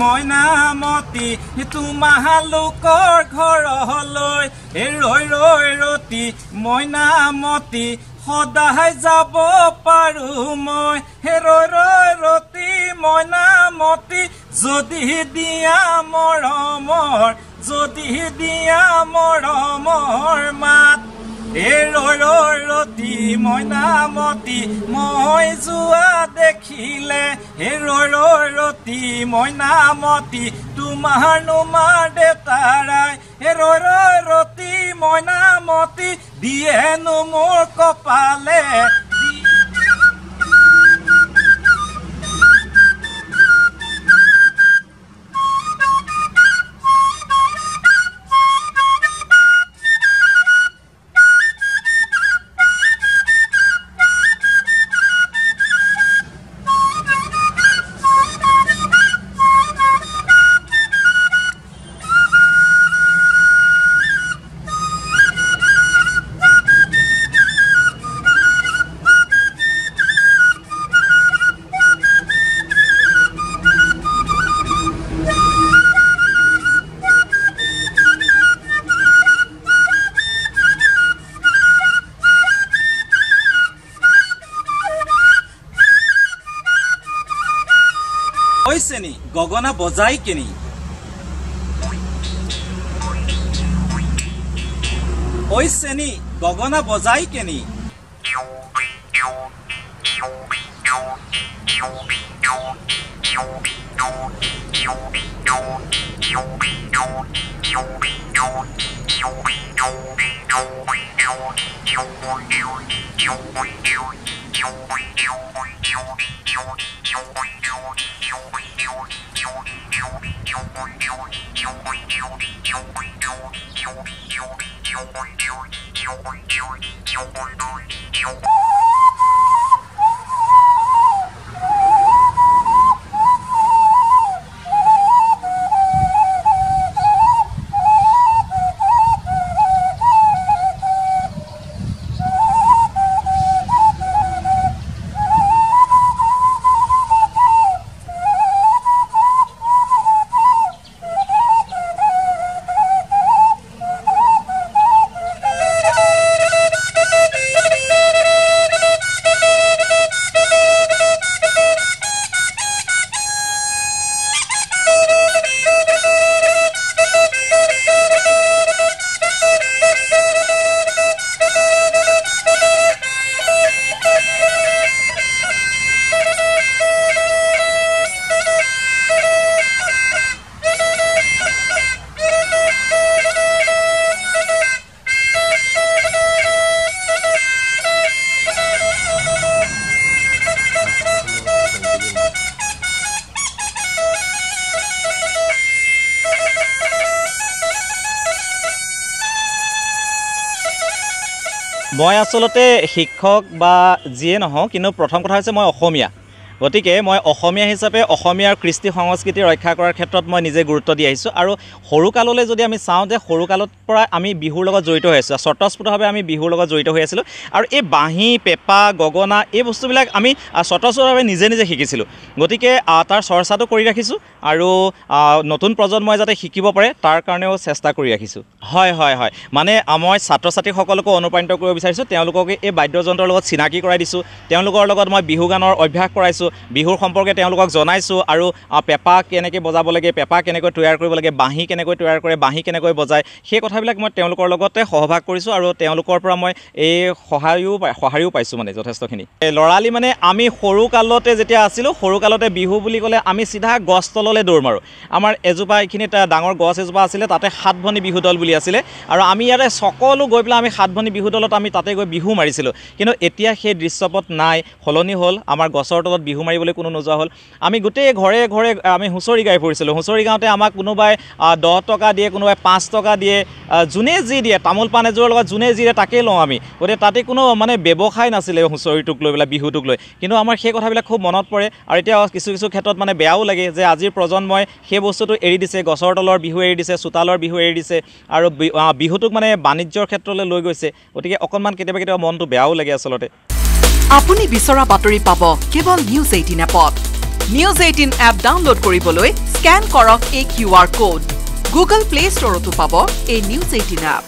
মইনামতি তোমালোকৰ ঘৰলৈ ৰৈ ৰৈ ৰতি মইনামতি সদায় যাব পাৰো মই ৰৈ ৰৈ ৰতি মইনামতি যদি দিয়া মৰমৰ মাত ৰৈ ৰৈ ৰতি মইনামতি মই যোৱা দেখিলে ৰৈ ৰৈ ৰতি মইনামতি তোমাৰ নুমাৰ দেউতাৰাই ৰৈ ৰৈ ৰতি মইনামতি দিয়েনো মোৰ কপালে চেনি গগনা বজাই কেনি ওই চেনি গগনা বজাই কেনি মই আসলতে শিক্ষক বা যিয়ে নহওঁ কিন্তু প্ৰথম কথা হৈছে মই অসমীয়া গতিকে মই অসমীয়া হিচাপে অসমীয়াৰ কৃষ্টি সংস্কৃতি ৰক্ষা কৰাৰ ক্ষেত্ৰত মই নিজে গুৰুত্ব দি আহিছোঁ আৰু সৰুকাললৈ যদি আমি চাওঁ যে সৰুকালত পৰা আমি বিহুৰ লগত জড়িত হৈ আছোঁ স্বতঃস্ফূৰ্তভাৱে আমি বিহুৰ লগত জড়িত হৈ আছিলোঁ আৰু এই বাঁহী পেঁপা গগনা এই বস্তুবিলাক আমি স্বতঃস্ফূৰ্তভাৱে নিজে নিজে শিকিছিলোঁ গতিকে তাৰ চৰ্চাটো কৰি ৰাখিছোঁ আৰু নতুন প্ৰজন্মই যাতে শিকিব পাৰে তাৰ কাৰণেও চেষ্টা কৰি ৰাখিছোঁ হয় হয় হয় মানে মই ছাত্ৰ ছাত্ৰীসকলকো অনুপ্ৰাণিত কৰিব বিচাৰিছোঁ তেওঁলোককে এই বাদ্যযন্ত্ৰৰ লগত চিনাকি কৰাই দিছোঁ তেওঁলোকৰ লগত মই বিহু গানৰ অভ্যাস কৰাইছোঁ বিহুৰ সম্পৰ্কে তেওঁলোকক জনাইছোঁ আৰু পেঁপা কেনেকৈ বজাব লাগে পেঁপা কেনেকৈ তৈয়াৰ কৰিব লাগে বাঁহী কেনেকৈ তৈয়াৰ কৰে বাঁহী কেনেকৈ বজায় সেই কথাবিলাক মই তেওঁলোকৰ লগতে সহভাগ কৰিছোঁ আৰু তেওঁলোকৰ পৰা মই এই সহায়ো পাইছোঁ মানে যথেষ্টখিনি ল'ৰালি মানে আমি সৰুকালতে যেতিয়া আছিলোঁ সৰুকালতে বিহু বুলি ক'লে আমি চিধা গছ তললৈ দৌৰ মাৰোঁ আমাৰ এজোপা এইখিনিত ডাঙৰ গছ এজোপা আছিলে তাতে সাতভনী বিহু দল বুলি আছিলে আৰু আমি ইয়াতে সকলো গৈ পেলাই আমি সাতভনী বিহু দলত আমি তাতে গৈ বিহু মাৰিছিলোঁ কিন্তু এতিয়া সেই দৃশ্যপট নাই সলনি হ'ল আমাৰ গছৰ তলত বিহু মাৰিবলৈ কোনো নোযোৱা হ'ল আমি গোটেই ঘৰে ঘৰে আমি হুঁচৰি গাই ফুৰিছিলোঁ হুঁচৰি গাওঁতে আমাক কোনোবাই 10 টকা দিয়ে কোনোবাই 5 টকা দিয়ে যোনে যি দিয়ে তামোল পাণ এযোৰৰ লগত যোনে যি দিয়ে তাকেই লওঁ আমি গতিকে তাতে কোনো মানে ব্যৱসায় নাছিলে হুঁচৰিটোক লৈ পেলাই বিহুটোক লৈ কিন্তু আমাৰ সেই কথাবিলাক খুব মনত পৰে আৰু এতিয়া কিছু কিছু ক্ষেত্ৰত মানে বেয়াও লাগে যে আজিৰ প্ৰজন্মই সেই বস্তুটো এৰি দিছে গছৰ তলৰ বিহু এৰি দিছে চোতালৰ বিহু এৰি দিছে আৰু বিহুটোক মানে বাণিজ্যৰ ক্ষেত্ৰলৈ লৈ গৈছে গতিকে অকণমান কেতিয়াবা মনটো বেয়াও লাগে আচলতে আপুনি বিচৰা বাতৰি পাব কেৱল নিউজ 18 এপত নিউজ 18 এপ ডাউনলোড কৰিবলৈ স্ক্যান কৰক এই QR code. Google Play Store তো পাব এই নিউজ 18 এপ।